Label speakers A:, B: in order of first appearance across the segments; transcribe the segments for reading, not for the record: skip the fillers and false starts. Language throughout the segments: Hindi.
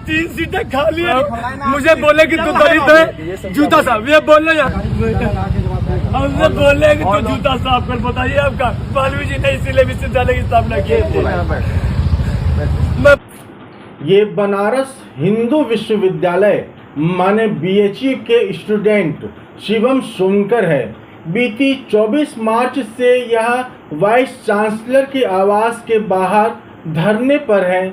A: 3 सीटें खाली है। मुझे बोले कि तू दलित है, जूता साहब ये बोल रहे हमसे बोले कि तू जूता साफ कर। बताइए आपका मालवी जी ने इसीलिए विश्वविद्यालय की स्थापना की थी।
B: ये बनारस हिंदू विश्वविद्यालय माने बीएचयू के स्टूडेंट शिवम सोनकर है। बीती 24 मार्च से यह वाइस चांसलर के आवास के बाहर धरने पर है।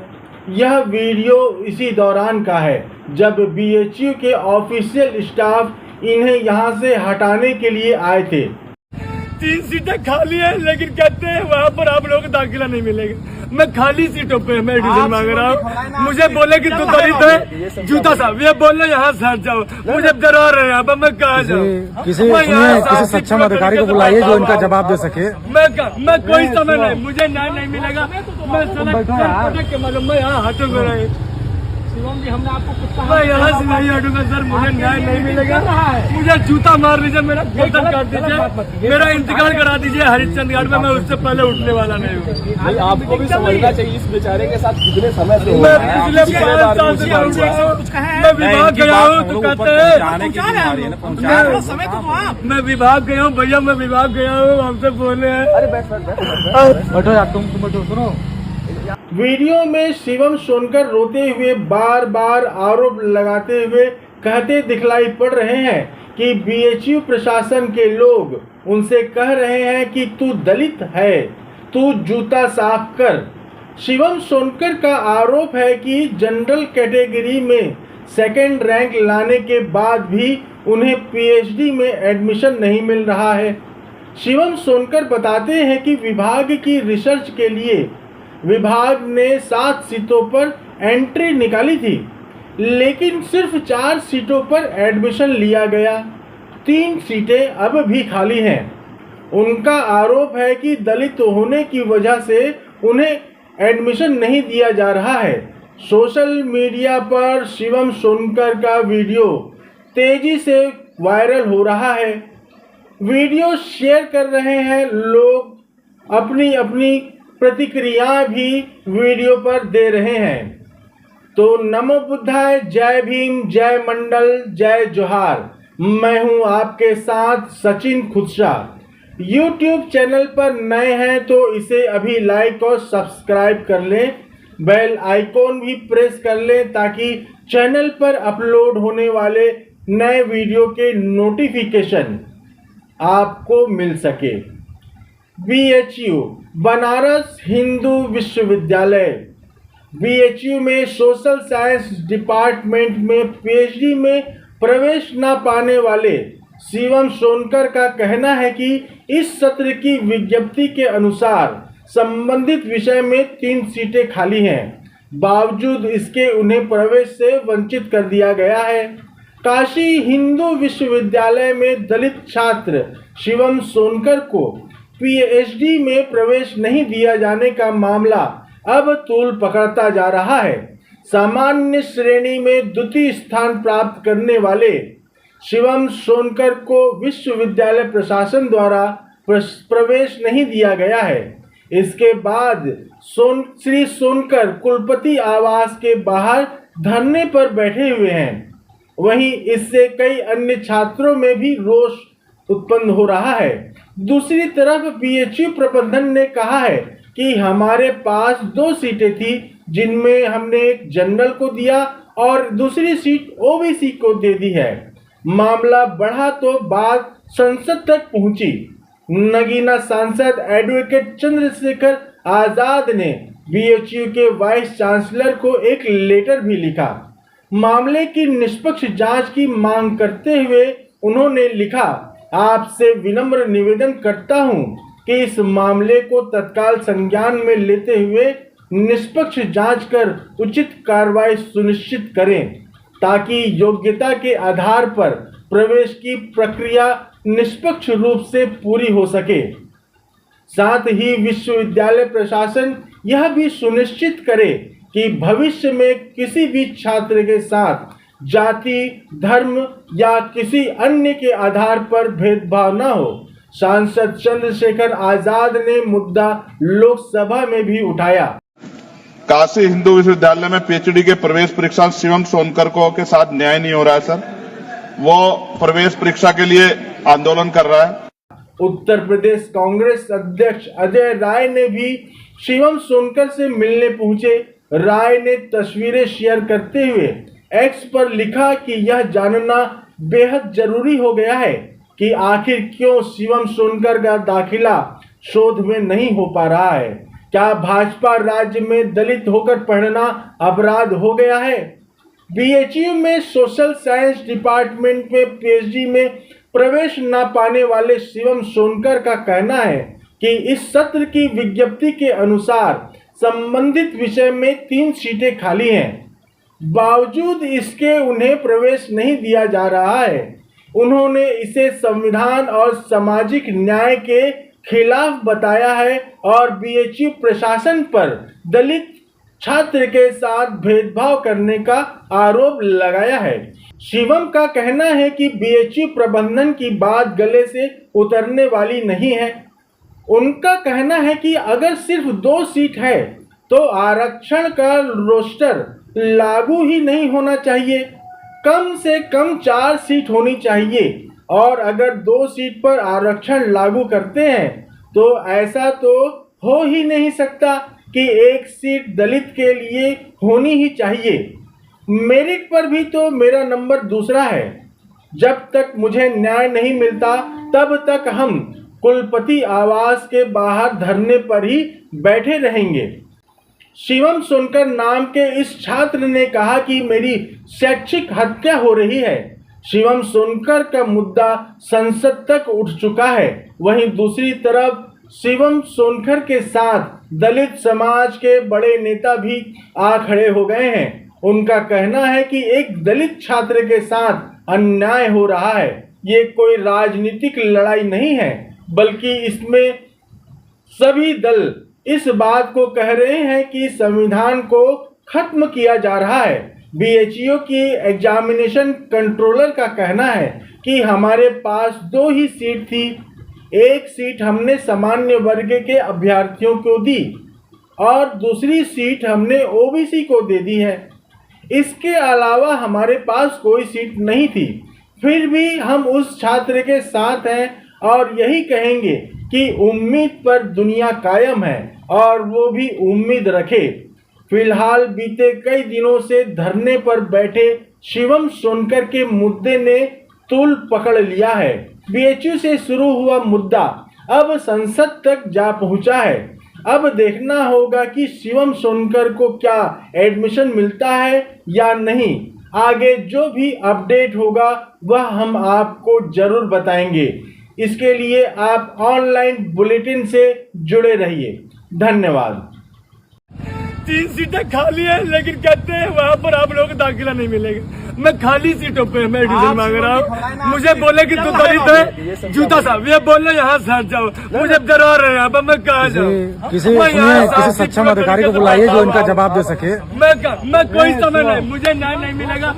B: यह वीडियो इसी दौरान का है जब बीएचयू के ऑफिशियल स्टाफ इन्हें यहां से हटाने के लिए आए थे।
A: 3 सीटें खाली है, लेकिन कहते हैं वहाँ पर आप लोगों को दाखिला नहीं मिलेगा। मैं खाली सीटों पे मैं एडमिशन मांग रहा हूँ। मुझे बोले कि तू दलित है, जूता साहब ये बोल रहे यहाँ से हट जाओ। मुझे डरा रहे हैं यहाँ पर, मैं कहाँ जाऊँ?
C: किसी सक्षम अधिकारी को बुलाइए जो इनका जवाब दे सके।
A: मैं कोई समय नहीं, मुझे न्याय नहीं मिलेगा। मैं यहाँ हटूंगा नहीं।
D: शिवम जी हमने आपको कुछ कहा?
A: मैं यहाँ से नहीं हटूंगा सर, मुझे न्याय नहीं मिलेगा। मुझे जूता मार लीजिए, मेरा गर्दन काट दीजिए, मेरा इंतकाल करा दीजिए हरिश्चंद घाट में। मैं उससे पहले उठने वाला नहीं हूँ।
E: आपको भी समझना चाहिए इस बेचारे के साथ कितने समय से
A: मैं पिछले 5 साल से मैं विभाग गया हूँ तो कहते हैं मैं विभाग गया हूँ भैया, मैं विभाग गया हूँ, हमसे बोले हैं।
E: अरे बैठो
C: यार, तुम बैठो, सुनो।
B: वीडियो में शिवम सोनकर रोते हुए बार बार आरोप लगाते हुए कहते दिखलाई पड़ रहे हैं कि बीएचयू प्रशासन के लोग उनसे कह रहे हैं कि तू दलित है, तू जूता साफ कर। शिवम सोनकर का आरोप है कि जनरल कैटेगरी में सेकंड रैंक लाने के बाद भी उन्हें पीएचडी में एडमिशन नहीं मिल रहा है। शिवम सोनकर बताते हैं कि विभाग की रिसर्च के लिए विभाग ने 7 सीटों पर एंट्री निकाली थी, लेकिन सिर्फ 4 सीटों पर एडमिशन लिया गया। 3 सीटें अब भी खाली हैं। उनका आरोप है कि दलित होने की वजह से उन्हें एडमिशन नहीं दिया जा रहा है। सोशल मीडिया पर शिवम सोनकर का वीडियो तेजी से वायरल हो रहा है। वीडियो शेयर कर रहे हैं लोग, अपनी अपनी प्रतिक्रियाएं भी वीडियो पर दे रहे हैं। तो नमो बुद्धाय, जय भीम, जय मंडल, जय जोहार। मैं हूं आपके साथ सचिन खुदशा। यूट्यूब चैनल पर नए हैं तो इसे अभी लाइक और सब्सक्राइब कर लें, बेल आइकॉन भी प्रेस कर लें ताकि चैनल पर अपलोड होने वाले नए वीडियो के नोटिफिकेशन आपको मिल सके। बीएचयू बनारस हिंदू विश्वविद्यालय बीएचयू में सोशल साइंस डिपार्टमेंट में पीएचडी में प्रवेश न पाने वाले शिवम सोनकर का कहना है कि इस सत्र की विज्ञप्ति के अनुसार संबंधित विषय में 3 सीटें खाली हैं, बावजूद इसके उन्हें प्रवेश से वंचित कर दिया गया है। काशी हिंदू विश्वविद्यालय में दलित छात्र शिवम सोनकर को पीएचडी में प्रवेश नहीं दिया जाने का मामला अब तूल पकड़ता जा रहा है। सामान्य श्रेणी में द्वितीय स्थान प्राप्त करने वाले शिवम सोनकर को विश्वविद्यालय प्रशासन द्वारा प्रवेश नहीं दिया गया है। इसके बाद श्री सोनकर कुलपति आवास के बाहर धरने पर बैठे हुए हैं। वहीं इससे कई अन्य छात्रों में भी रोष उत्पन्न हो रहा है। दूसरी तरफ बीएचयू प्रबंधन ने कहा है कि हमारे पास 2 सीटें थी जिनमें हमने एक जनरल को दिया और दूसरी सीट ओबीसी को दे दी है। मामला बढ़ा तो बात संसद तक पहुंची। नगीना सांसद एडवोकेट चंद्रशेखर आजाद ने बीएचयू के वाइस चांसलर को एक लेटर भी लिखा। मामले की निष्पक्ष जांच की मांग करते हुए उन्होंने लिखा, आपसे विनम्र निवेदन करता हूं कि इस मामले को तत्काल संज्ञान में लेते हुए निष्पक्ष जांच कर उचित कार्रवाई सुनिश्चित करें ताकि योग्यता के आधार पर प्रवेश की प्रक्रिया निष्पक्ष रूप से पूरी हो सके। साथ ही विश्वविद्यालय प्रशासन यह भी सुनिश्चित करे कि भविष्य में किसी भी छात्र के साथ जाति, धर्म या किसी अन्य के आधार पर भेदभाव न हो। सांसद चंद्रशेखर आजाद ने मुद्दा लोकसभा में भी उठाया।
F: काशी हिंदू विश्वविद्यालय में पीएचडी के प्रवेश परीक्षा शिवम सोनकर को के साथ न्याय नहीं हो रहा है सर। वो प्रवेश परीक्षा के लिए आंदोलन कर रहा है।
B: उत्तर प्रदेश कांग्रेस अध्यक्ष अजय राय ने भी शिवम सोनकर से मिलने पहुंचे। राय ने तस्वीरें शेयर करते हुए एक्स पर लिखा कि यह जानना बेहद जरूरी हो गया है कि आखिर क्यों शिवम सोनकर का दाखिला शोध में नहीं हो पा रहा है। क्या भाजपा राज्य में दलित होकर पढ़ना अपराध हो गया है? बीएचयू में सोशल साइंस डिपार्टमेंट में पीएचडी में प्रवेश न पाने वाले शिवम सोनकर का कहना है कि इस सत्र की विज्ञप्ति के अनुसार संबंधित विषय में 3 सीटें खाली हैं। बावजूद इसके उन्हें प्रवेश नहीं दिया जा रहा है। उन्होंने इसे संविधान और सामाजिक न्याय के खिलाफ बताया है और बीएचयू प्रशासन पर दलित छात्र के साथ भेदभाव करने का आरोप लगाया है। शिवम का कहना है कि बीएचयू प्रबंधन की बात गले से उतरने वाली नहीं है। उनका कहना है कि अगर सिर्फ 2 सीट है तो आरक्षण का रोस्टर लागू ही नहीं होना चाहिए, कम से कम 4 सीट होनी चाहिए। और अगर 2 सीट पर आरक्षण लागू करते हैं तो ऐसा तो हो ही नहीं सकता कि 1 सीट दलित के लिए होनी ही चाहिए। मेरिट पर भी तो मेरा नंबर दूसरा है। जब तक मुझे न्याय नहीं मिलता तब तक हम कुलपति आवास के बाहर धरने पर ही बैठे रहेंगे। शिवम सोनकर नाम के इस छात्र ने कहा कि मेरी शैक्षिक हत्या हो रही है। शिवम सोनकर का मुद्दा संसद तक उठ चुका है। वहीं दूसरी तरफ शिवम सोनकर के साथ दलित समाज के बड़े नेता भी आ खड़े हो गए हैं। उनका कहना है कि एक दलित छात्र के साथ अन्याय हो रहा है। ये कोई राजनीतिक लड़ाई नहीं है, बल्कि इसमें सभी दल इस बात को कह रहे हैं कि संविधान को खत्म किया जा रहा है। बीएचयू की एग्जामिनेशन कंट्रोलर का कहना है कि हमारे पास 2 ही सीट थी। 1 सीट हमने सामान्य वर्ग के अभ्यर्थियों को दी और दूसरी सीट हमने ओबीसी को दे दी है। इसके अलावा हमारे पास कोई सीट नहीं थी। फिर भी हम उस छात्र के साथ हैं और यही कहेंगे कि उम्मीद पर दुनिया कायम है और वो भी उम्मीद रखे। फिलहाल बीते कई दिनों से धरने पर बैठे शिवम सोनकर के मुद्दे ने तूल पकड़ लिया है। बीएचयू से शुरू हुआ मुद्दा अब संसद तक जा पहुंचा है। अब देखना होगा कि शिवम सोनकर को क्या एडमिशन मिलता है या नहीं। आगे जो भी अपडेट होगा वह हम आपको जरूर बताएंगे। इसके लिए आप ऑनलाइन बुलेटिन से जुड़े रहिए। धन्यवाद।
A: 3 सीटें खाली है, लेकिन कहते हैं वहाँ पर आप लोगों को दाखिला नहीं मिलेगा। मैं खाली सीटों पे मैं एडमिशन मांग रहा हूँ। मुझे बोले कि तू दलित है, जूता साहब ये बोले यहाँ से हट जाओ। मुझे डरा रहे हैं, अब मैं कहाँ जाऊँ?
C: किसी सक्षम अधिकारी को बुलाइए जो इनका जवाब दे सके।
A: मैं कोई समय नहीं, मुझे न्याय नहीं मिलेगा।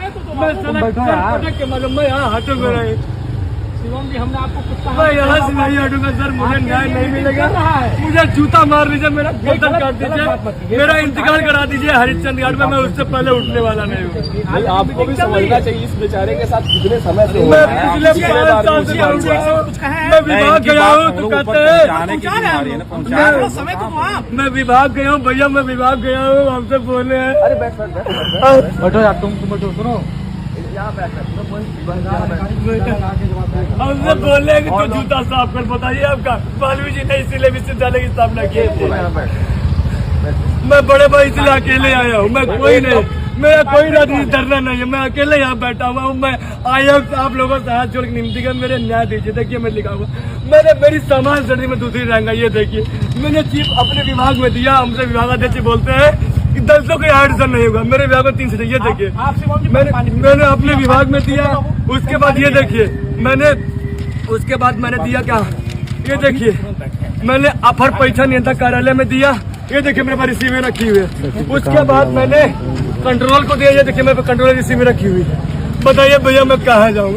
A: मैं यहाँ हटूंगा नहीं।
D: शिवम जी हमने आपको कुछ कहा?
A: मैं यहाँ से नहीं हटूंगा सर, मुझे न्याय नहीं मिलेगा। मुझे जूता मार लीजिए, मेरा गर्दन काट दीजिए, मेरा इंतकाल करा दीजिए हरिश्चंद्र घाट में। मैं उससे पहले उठने वाला नहीं हूँ।
E: भाई आपको भी समझना चाहिए इस बेचारे के साथ कितने समय से हो
A: मैं
E: रहा है।
A: पिछले 5 साल से मैं विभाग गया हूँ तो कहते हैं मैं विभाग गया हूँ भैया, मैं विभाग गया हूँ, हमसे बोले हैं।
E: अरे बैठ
C: बैठो यार, तुम बैठो, सुनो।
A: हमसे बोले कि तो जूता साफ कर। बताइए आपका मालवी जी ने इसीलिए विश्वविद्यालय की स्थापना की थी। मैं बड़े भाई इसलिए अकेले आया हूँ। मैं कोई नहीं, मेरा कोई राजनीति धरना नहीं है। मैं अकेले यहाँ बैठा हुआ हूँ। मैं आया आप लोगों से हाथ जोड़ के निमती कर मेरे न्याय दीजिए। देखिए मैं लिखा हुआ, मेरी सामान सर्दी में दूसरी रहेगा। ये देखिए मैंने चीफ अपने विभाग में दिया। हमसे विभागाध्यक्ष बोलते हैं कि दलितों को यहाँ एडमिशन नहीं होगा। मेरे विभाग में 3 सीटें। ये देखिए मैंने अपने विभाग में दिया। उसके बाद ये देखिए उसके बाद मैंने दिया क्या, ये देखिए मैंने अपर परीक्षा नियंत्रक कार्यालय में दिया। ये देखिए मेरे पास रिसीव में रखी हुई है। उसके बाद मैंने कंट्रोल को दिया। ये देखिए मेरे पास कंट्रोल रिसीव में रखी हुई है। बताइए भैया मैं कहाँ जाऊँगा?